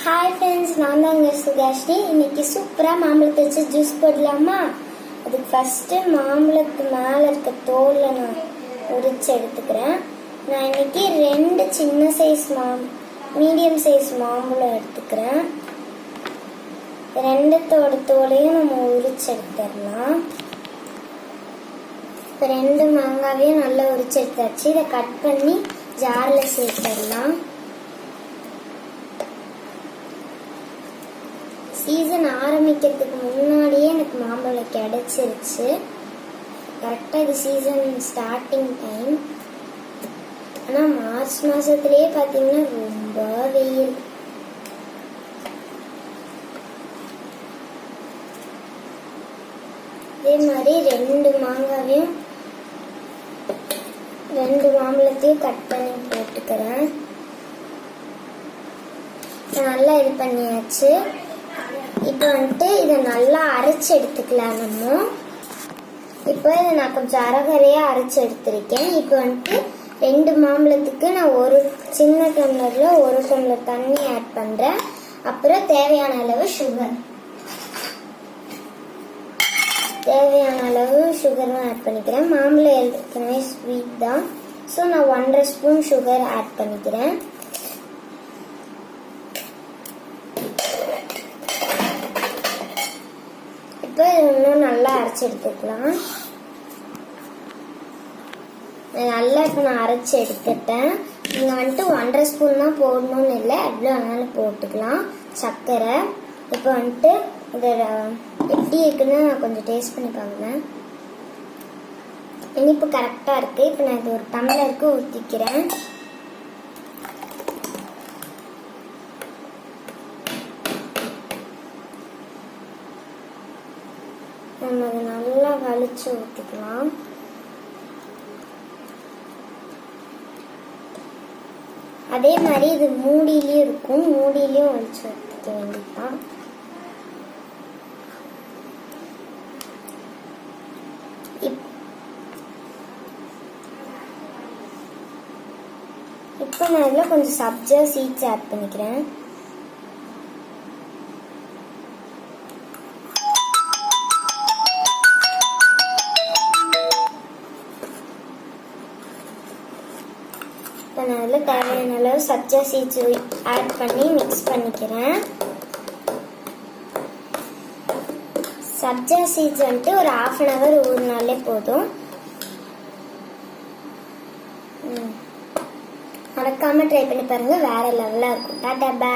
Hi friends, நான் தான் உங்கள் சுகாஷ்னி. இன்னைக்கு சூப்பராக மாம்பழத்தை வச்சு ஜூஸ் போடலாமா? அதுக்கு ஃபஸ்ட்டு மாம்பழத்துக்கு மேலே இருக்க தோலை நான் உரிச்சு எடுத்துக்கிறேன். நான் இன்னைக்கு 2 சின்ன சைஸ் மீடியம் சைஸ் மாம்பழம் எடுத்துக்கிறேன். 2தோட தோலையும் நம்ம உரிச்சு எடுத்துடலாம். இப்போ 2 மாங்காவையும் நல்லா உரிச்சு எடுத்தாச்சு. இதை கட் பண்ணி ஜாரில் சேர்த்துடலாம். சீசன் ஆரம்பிக்கிறதுக்கு முன்னாடியே எனக்கு மாம்பழம் கிடைச்சிருச்சு. கரெக்டாக இது சீசன் ஸ்டார்டிங் டைம். ஆனால் மார்ச் மாதத்துலேயே பார்த்தீங்கன்னா ரொம்ப வெயில். இதே மாதிரி 2 மாங்காவையும் 2 மாம்பழத்தையும் கட் பண்ணி போட்டுக்கிறேன். நல்லா இது பண்ணியாச்சு. இப்போ இதை நல்லா அரைச்சி எடுத்துக்கலாம். இப்போ இதை நான் கொஞ்சம் அரைகரையாக அரைச்சி எடுத்திருக்கேன். இப்போ 2 மாம்பழத்துக்கு நான் ஒரு சின்ன டம்ளரில் 1 டம்ளர் தண்ணி ஆட் பண்ணுறேன். அப்புறம் தேவையான அளவு சுகரும் ஆட் பண்ணிக்கிறேன். மாம்பழம் ஏற்கனவே ஸ்வீட் தான், ஸோ நான் 1.5 ஸ்பூன் சுகர் ஆட் பண்ணிக்கிறேன். இப்போ இன்னும் நல்லா அரைச்சி எடுத்துக்கலாம். நல்லா இப்போ நான் அரைச்சி எடுத்துட்டேன். நீங்கள் 1.5 ஸ்பூன் தான் போடணும்னு இல்லை, எவ்வளோ வேணாலும் போட்டுக்கலாம். சர்க்கரை இப்போ இதை எப்படி இருக்குன்னு நான் கொஞ்சம் டேஸ்ட் பண்ணி பார்க்குறேன். இனிப்பு கரெக்டாக இருக்குது. இப்போ நான் இது ஒரு டம்ளருக்கு ஊற்றிக்கிறேன். நம்ம அதை நல்லா வலிச்சு ஊற்றிக்கலாம். அதே மாதிரி இது மூடியிலையும் இருக்கும், மூடியிலையும் வலிச்சு ஊற்றிக்க வேண்டியதுதான். இப்போ நான் இதில் கொஞ்சம் சப்ஜா சீட்ஸ் ஆட் பண்ணிக்கிறேன். நான் அதில் தேவையான அளவு சப்ஜா சீட்ஸ் ஆட் பண்ணி மிக்ஸ் பண்ணிக்கிறேன். சப்ஜா சீட்ஸ் ஒரு 1/2 hour ஊறினாலே போதும். மறக்காம ட்ரை பண்ணி பாருங்க, வேற லெவலாக இருக்கும். Tata bye.